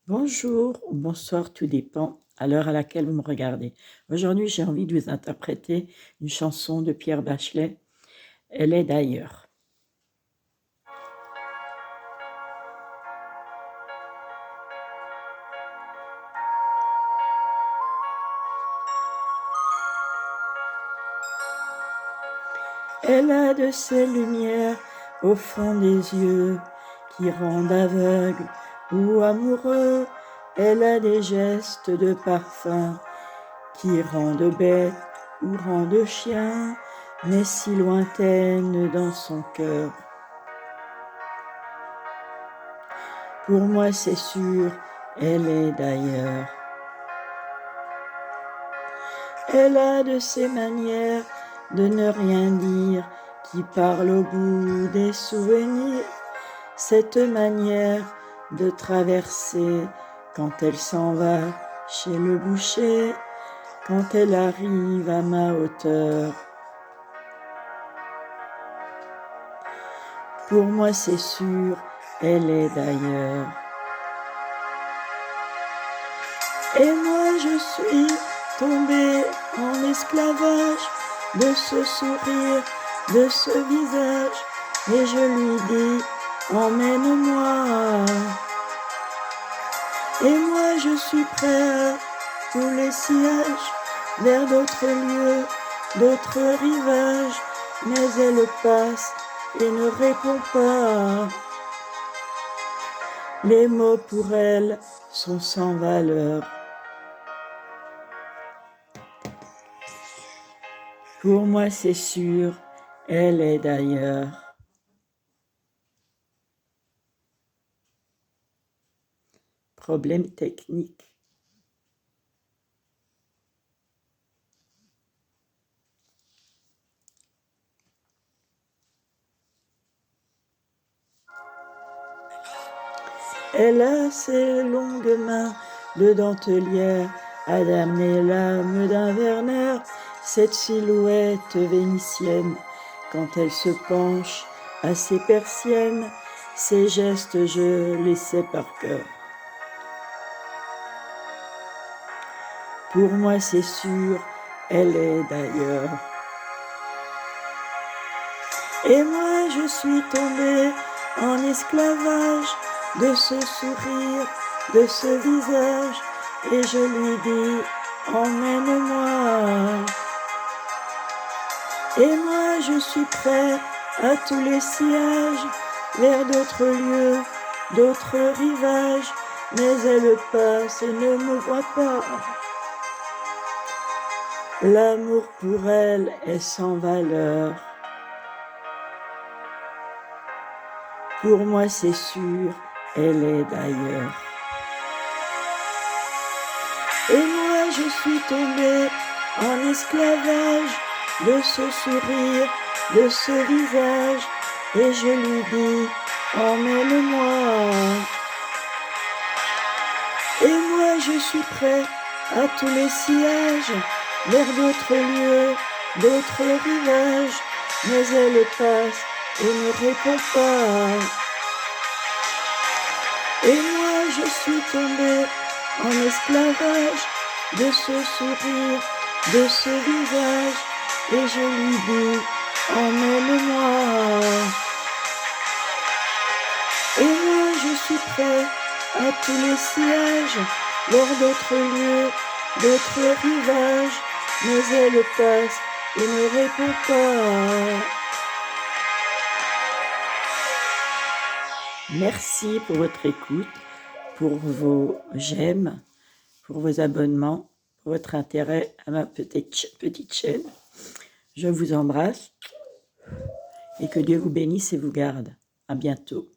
Bonjour ou bonsoir, tout dépend à l'heure à laquelle vous me regardez. Aujourd'hui, j'ai envie de vous interpréter une chanson de Pierre Bachelet, Elle est d'ailleurs. Elle a de ces lumières au fond des yeux qui rendent aveugle ou amoureux. Elle a des gestes de parfum qui rendent bête ou rendent chien, mais si lointaine dans son cœur. Pour moi, c'est sûr, elle est d'ailleurs. Elle a de ces manières de ne rien dire qui parle au bout des souvenirs. Cette manière de traverser quand elle s'en va chez le boucher, quand elle arrive à ma hauteur. Pour moi, c'est sûr, elle est d'ailleurs. Et moi, je suis tombée en esclavage de ce sourire, de ce visage, et je lui dis, emmène-moi. Et moi, je suis prêt à tous les sillages, vers d'autres lieux, d'autres rivages, mais elle passe et ne répond pas. Les mots pour elle sont sans valeur. Pour moi, c'est sûr, elle est d'ailleurs. Problème technique. Elle a ses longues mains de dentelière à damner l'âme d'un Werner, cette silhouette vénitienne, quand elle se penche à ses persiennes, ses gestes je les sais par cœur. Pour moi c'est sûr, elle est d'ailleurs. Et moi je suis tombée en esclavage de ce sourire, de ce visage, et je lui dis, emmène-moi. Et moi je suis prêt à tous les sillages, vers d'autres lieux, d'autres rivages, mais elle passe et ne me voit pas. L'amour pour elle est sans valeur. Pour moi c'est sûr, elle est d'ailleurs. Et moi je suis tombée en esclavage de ce sourire, de ce visage, et je lui dis, emmène-moi. Et moi je suis prêt à tous les sillages, vers d'autres lieux, d'autres rivages, mais elle passe et ne répond pas. Et moi je suis tombée en esclavage de ce sourire, de ce visage, et je lui dis, emmène-moi. Et moi je suis prêt à tous les sillages, vers d'autres lieux, d'autres rivages, mais elle passe et ne répond pas. Merci pour votre écoute, pour vos j'aime, pour vos abonnements, pour votre intérêt à ma petite chaîne. Je vous embrasse et que Dieu vous bénisse et vous garde. À bientôt.